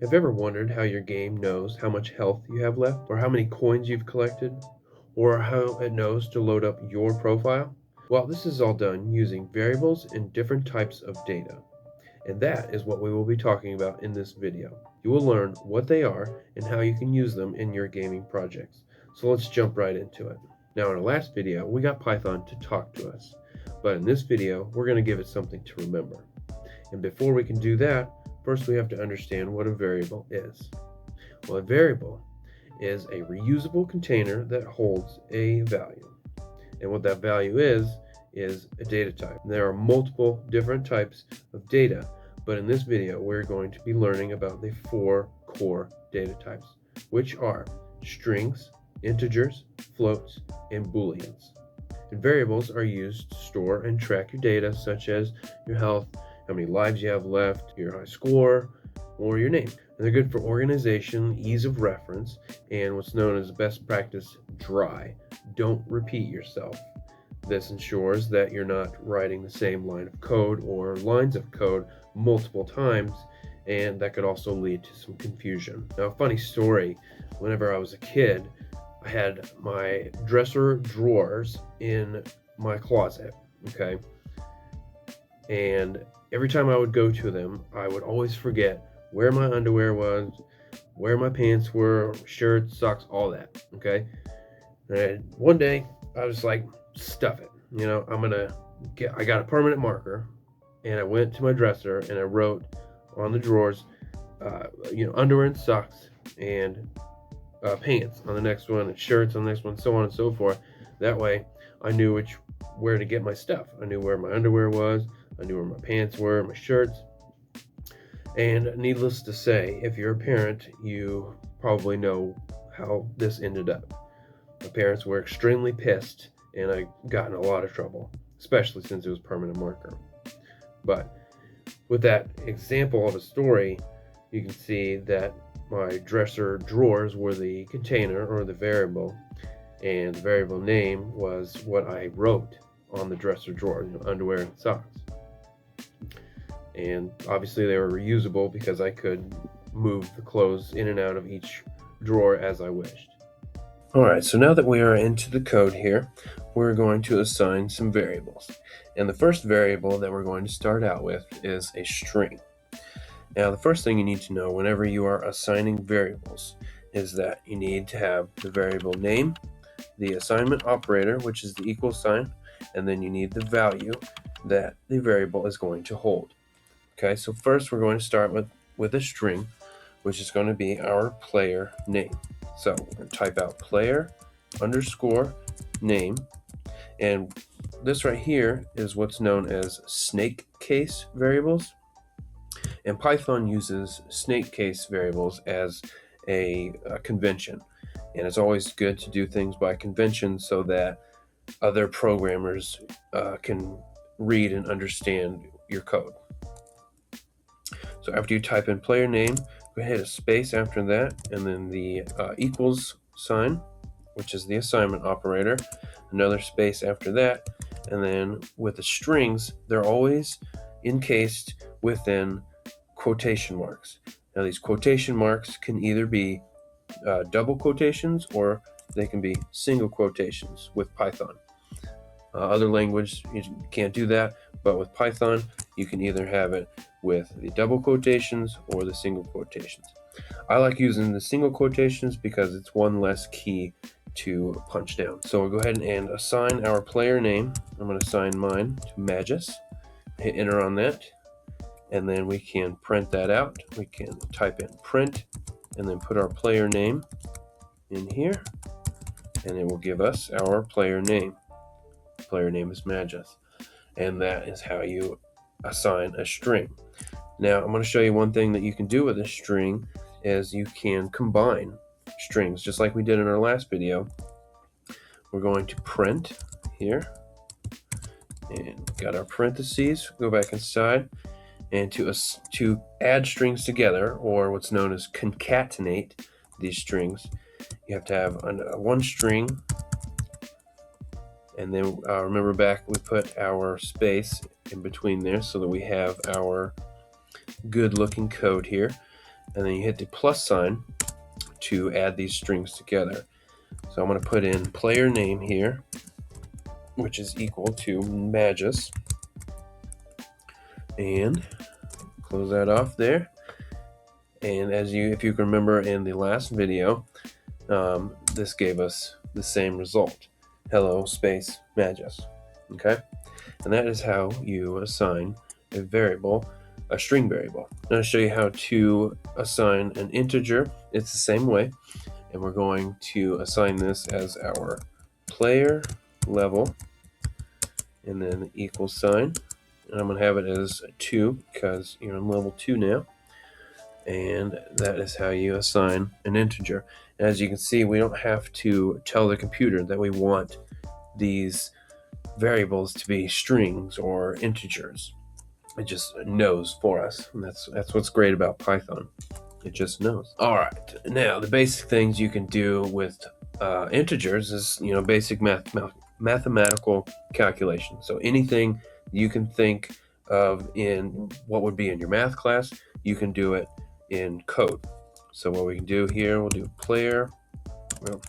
Have you ever wondered how your game knows how much health you have left, or how many coins you've collected, or how it knows to load up your profile? Well, this is all done using variables and different types of data. And that is what we will be talking about in this video. You will learn what they are and how you can use them in your gaming projects. So let's jump right into it. Now in our last video, we got Python to talk to us. But in this video, we're going to give it something to remember. And before we can do that, first we have to understand what a variable is. Well, a variable is a reusable container that holds a value. And what that value is a data type. There are multiple different types of data, but in this video we're going to be learning about the 4 core data types, which are strings, integers, floats, and booleans. And variables are used to store and track your data, such as your health, how many lives you have left, your high score, or your name. And they're good for organization, ease of reference, and what's known as best practice dry. Don't repeat yourself. This ensures that you're not writing the same line of code or lines of code multiple times, and that could also lead to some confusion. Now, a funny story, whenever I was a kid, I had my dresser drawers in my closet, okay? And every time I would go to them, I would always forget where my underwear was, where my pants were, shirts, socks, all that, okay? And one day, I was like, stuff it. I got a permanent marker, and I went to my dresser, and I wrote on the drawers, underwear and socks, and pants on the next one, and shirts on the next one, so on and so forth. That way, I knew where to get my stuff. I knew where my underwear was. I knew where my pants were, my shirts. And needless to say, if you're a parent, you probably know how this ended up. My parents were extremely pissed, and I got in a lot of trouble, especially since it was permanent marker. But with that example of a story, you can see that my dresser drawers were the container or the variable, and the variable name was what I wrote on the dresser drawer, underwear and socks. And obviously they were reusable because I could move the clothes in and out of each drawer as I wished. Alright, so now that we are into the code here, we're going to assign some variables. And the first variable that we're going to start out with is a string. Now the first thing you need to know whenever you are assigning variables is that you need to have the variable name, the assignment operator, which is the equal sign, and then you need the value that the variable is going to hold. Okay, so first we're going to start with a string, which is going to be our player name. So we're going to type out player underscore name, and this right here is what's known as snake case variables. And Python uses snake case variables as a convention, and it's always good to do things by convention so that other programmers can read and understand your code. So after you type in player name, go ahead, hit a space after that, and then the equals sign, which is the assignment operator, another space after that, and then with the strings, they're always encased within quotation marks. Now these quotation marks can either be double quotations or they can be single quotations with Python. Other language, you can't do that, but with Python, you can either have it with the double quotations or the single quotations. I like using the single quotations because it's one less key to punch down. So we'll go ahead and assign our player name. I'm going to assign mine to Magus. Hit enter on that, and then we can print that out. We can type in print and then put our player name in here, and it will give us our player name. Player name is Magus, and that is how you assign a string. Now I'm going to show you one thing that you can do with a string is you can combine strings just like we did in our last video. We're going to print here, and got our parentheses. Go back inside, and to add strings together, or what's known as concatenate these strings, you have to have one string, and then remember back we put our space in between there so that we have our good looking code here. and then you hit the plus sign to add these strings together. So I'm going to put in player name here, which is equal to Magus, and close that off there. And if you can remember in the last video, this gave us the same result: hello space Magus. Okay, and that is how you assign a variable, a string variable. Now I'll show you how to assign an integer. It's the same way, and we're going to assign this as our player level, and then the equal sign. And I'm going to have it as 2 because you're on level 2 now. And that is how you assign an integer. And as you can see, we don't have to tell the computer that we want these variables to be strings or integers. It just knows for us, and that's what's great about Python. It just knows. All right, now the basic things you can do with integers is basic mathematical calculation. So anything you can think of in what would be in your math class, you can do it in code. So what we can do here, we'll do player. Well,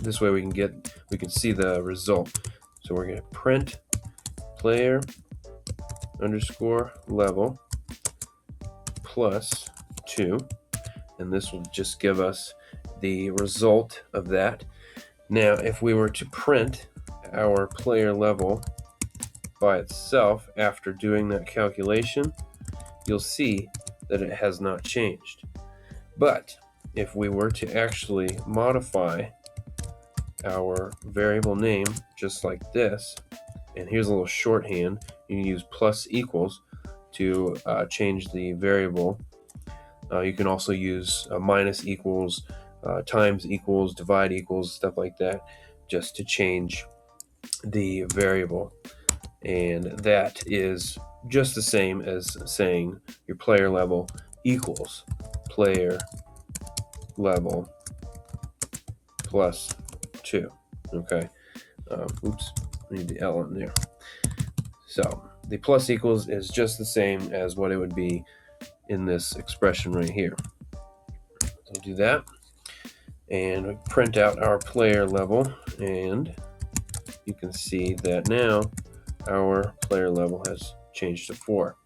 this way we can see the result. So we're going to print player underscore level plus 2, and this will just give us the result of that. Now if we were to print our player level by itself after doing that calculation, you'll see that it has not changed. But if we were to actually modify our variable name just like this, and here's a little shorthand, you can use plus equals to change the variable. You can also use minus equals, times equals, divide equals, stuff like that, just to change the variable. And that is just the same as saying your player level equals player level plus 2. Okay. Oops, I need the L in there. So the plus equals is just the same as what it would be in this expression right here. So do that, and we print out our player level, and you can see that now our player level has changed to 4.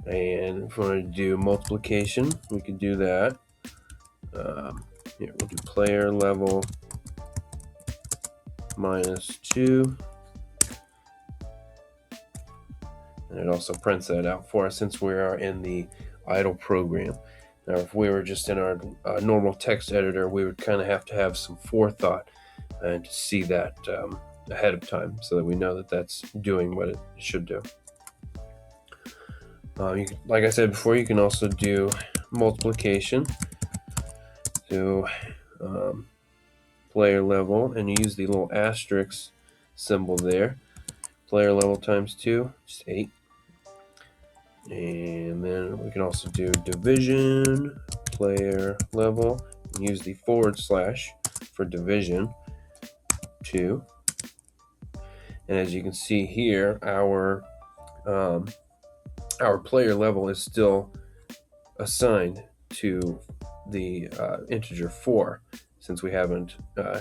And if we want to do multiplication, we can do that. Here we'll do player level minus 2, and it also prints that out for us since we are in the idle program. Now if we were just in our normal text editor, we would kind of have to have some forethought and to see that ahead of time so that we know that that's doing what it should do. Like I said before, you can also do multiplication. So player level, and you use the little asterisk symbol there. Player level times 2, just 8. And then we can also do division, player level, and use the / for division 2. And as you can see here, our player level is still assigned to the integer 4, since we haven't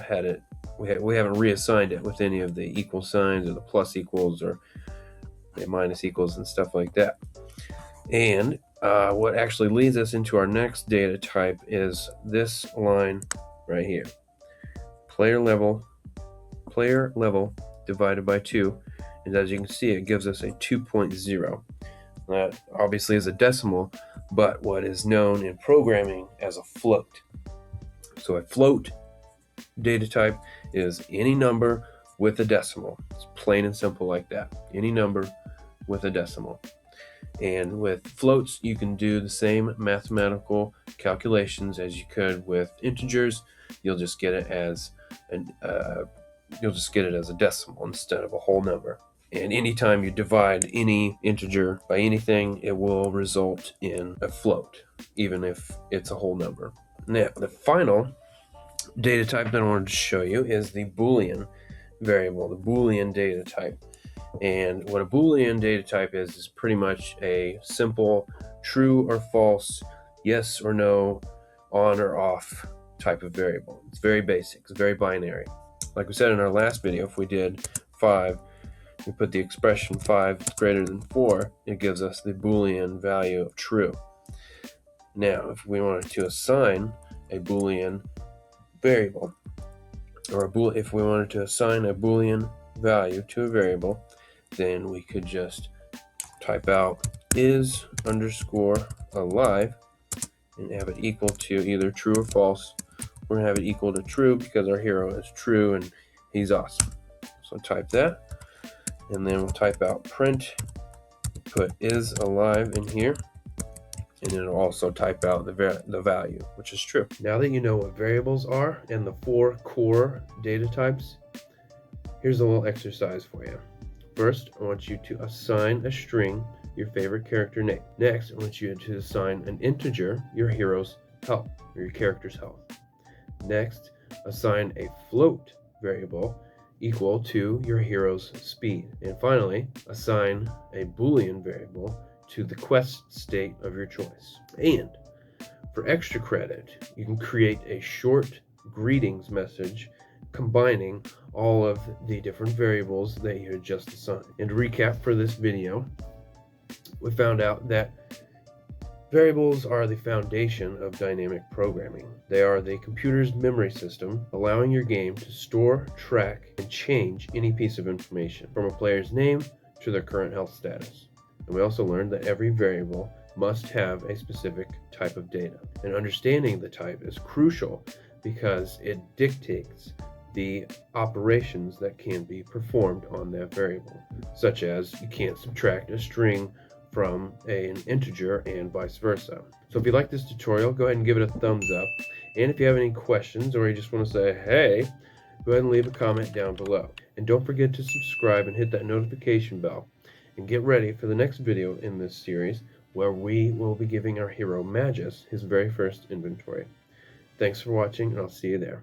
had it. We haven't reassigned it with any of the equal signs or the plus equals or the minus equals and stuff like that. And what actually leads us into our next data type is this line right here: player level divided by 2. And as you can see, it gives us a 2.0. That obviously is a decimal, but what is known in programming as a float. So a float data type is any number with a decimal. It's plain and simple like that. Any number with a decimal. And with floats, you can do the same mathematical calculations as you could with integers. You'll just get it as a decimal instead of a whole number. And anytime you divide any integer by anything, it will result in a float, even if it's a whole number. Now, the final data type that I wanted to show you is the Boolean variable, the Boolean data type. And what a Boolean data type is pretty much a simple true or false yes or no, on or off type of variable. It's very basic, it's very binary. Like we said in our last video, if we did 5, we put the expression 5 is greater than 4, it gives us the Boolean value of true. Now, if we wanted to assign a Boolean variable, or if we wanted to assign a Boolean value to a variable, then we could just type out is underscore alive and have it equal to either true or false. We're going to have it equal to true because our hero is true and he's awesome. So type that, and then we'll type out print, put is alive in here, and then it'll also type out the value, which is true. Now that you know what variables are and the 4 core data types, here's a little exercise for you. First, I want you to assign a string your favorite character name. Next, I want you to assign an integer your hero's health, or your character's health. Next, assign a float variable equal to your hero's speed. And finally, assign a Boolean variable to the quest state of your choice. And for extra credit, you can create a short greetings message combining all of the different variables that you had just assigned. And to recap for this video, we found out that variables are the foundation of dynamic programming. They are the computer's memory system, allowing your game to store, track, and change any piece of information, from a player's name to their current health status. And we also learned that every variable must have a specific type of data. And understanding the type is crucial because it dictates the operations that can be performed on that variable, such as you can't subtract a string from an integer and vice versa. So if you like this tutorial, go ahead and give it a thumbs up. And if you have any questions or you just want to say, hey, go ahead and leave a comment down below. And don't forget to subscribe and hit that notification bell. And get ready for the next video in this series where we will be giving our hero Magus his very first inventory. Thanks for watching, and I'll see you there.